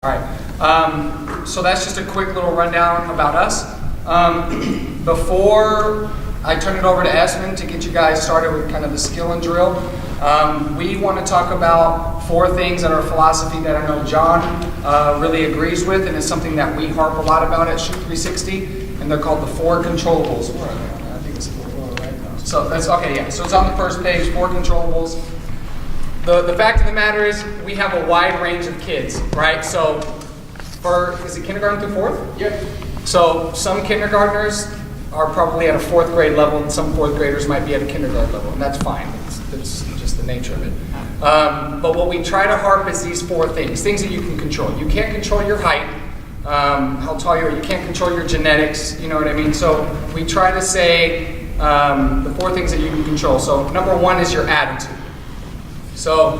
All right, so that's just a quick little rundown about us. Before I turn it over to Esmond to get you guys started with kind of the skill and drill, we want to talk about 4 things in our philosophy that I know John really agrees with, and it's something that we harp a lot about at Shoot 360, and they're called the 4 controllables. Where are they? I think it's 4, right? So that's okay, yeah. So it's on the first page, 4 controllables. The fact of the matter is, we have a wide range of kids, right? So, is it kindergarten through 4th? Yeah. So, some kindergartners are probably at a 4th grade level, and some 4th graders might be at a kindergarten level, and that's fine. It's just the nature of it. But what we try to harp is these 4 things that you can control. You can't control your height, how tall you are. You can't control your genetics, you know what I mean? So, we try to say the 4 things that you can control. So, number 1 is your attitude. So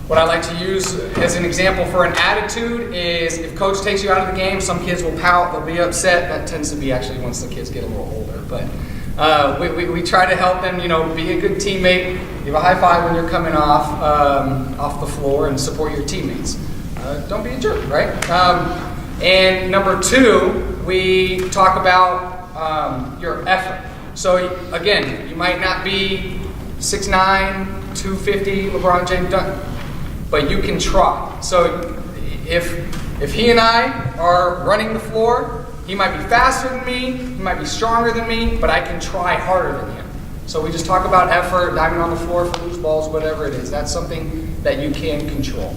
what I like to use as an example for an attitude is if coach takes you out of the game, some kids will pout, they'll be upset. That tends to be actually once the kids get a little older. But we try to help them, be a good teammate, give a high five when you're coming off the floor and support your teammates. Don't be a jerk, right? And number 2, we talk about your effort. So again, you might not be 6'9", 250 LeBron James done, but you can try. So if he and I are running the floor, he might be faster than me, he might be stronger than me, but I can try harder than him. So we just talk about effort, diving on the floor for loose balls, whatever it is. That's something that you can control.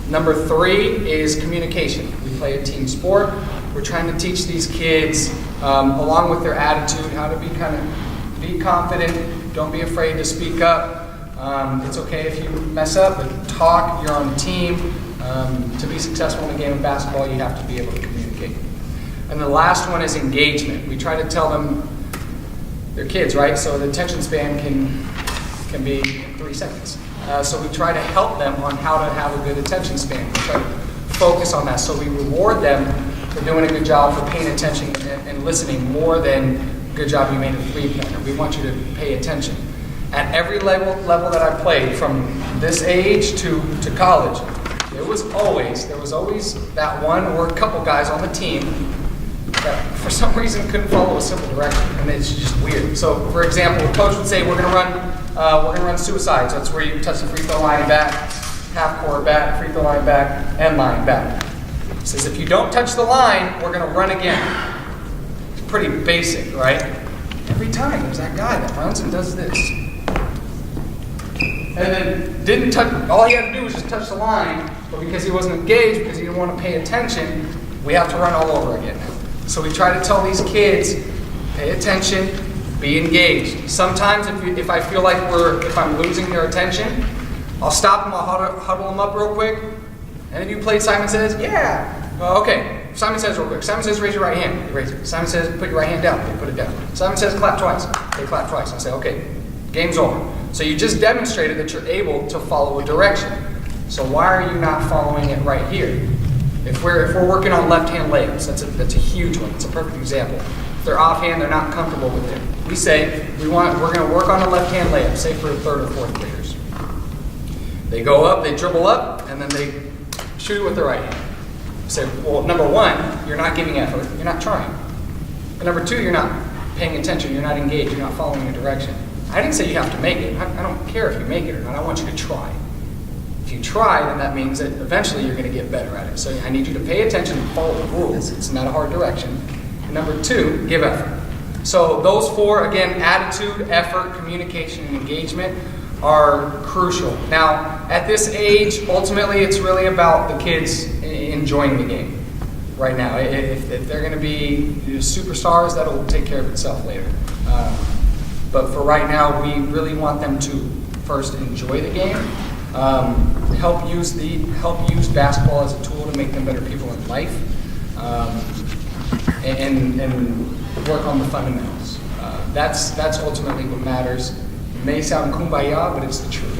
Number 3 is communication. We play a team sport. We're trying to teach these kids, along with their attitude, how to be confident. Don't be afraid to speak up. It's okay if you mess up, but talk. You're on the team. To be successful in a game of basketball, you have to be able to communicate. And the last one is engagement. We try to tell them, they're kids, right? So the attention span can be 3 seconds. So we try to help them on how to have a good attention span. We try to focus on that. So we reward them for doing a good job, for paying attention and listening more than good job you made a 3-pointer. We want you to pay attention. At every level that I played, from this age to college, there was always that one or a couple guys on the team that for some reason couldn't follow a simple direction, and it's just weird. So, for example, the coach would say, we're gonna run suicides. That's where you touch the free throw line back, half court back, free throw line back, end line back. He says, if you don't touch the line, we're gonna run again. Pretty basic, right? Every time there's that guy that runs and does this. And then didn't touch, all he had to do was just touch the line, but because he wasn't engaged, because he didn't want to pay attention, we have to run all over again now. So we try to tell these kids, pay attention, be engaged. Sometimes if I feel like if I'm losing their attention, I'll stop them, I'll huddle them up real quick. And if you played Simon Says, yeah. Okay. Simon Says real quick. Simon Says raise your right hand. They raise it. Simon Says put your right hand down. They put it down. Simon Says clap twice. They clap twice. I say, okay, game's over. So you just demonstrated that you're able to follow a direction. So why are you not following it right here? If we're working on left-hand layups, that's a huge one. It's a perfect example. If they're offhand, they're not comfortable with it. We say we're going to work on a left-hand layup, say for 3rd or 4th graders. They go up, they dribble up, and then they shoot it with their right hand. Say, well, number 1, you're not giving effort, you're not trying. And number 2, you're not paying attention, you're not engaged, you're not following a direction. I didn't say you have to make it. I don't care if you make it or not. I want you to try. If you try, then that means that eventually you're going to get better at it. So I need you to pay attention and follow the rules. It's not a hard direction. And number 2, give effort. So those 4, again, attitude, effort, communication, and engagement are crucial. Now, at this age, ultimately, it's really about the kids enjoying the game right now. If they're going to be superstars, that'll take care of itself later. But for right now, we really want them to first enjoy the game, help use basketball as a tool to make them better people in life, and work on the fundamentals. That's ultimately what matters. It may sound kumbaya, but it's the truth.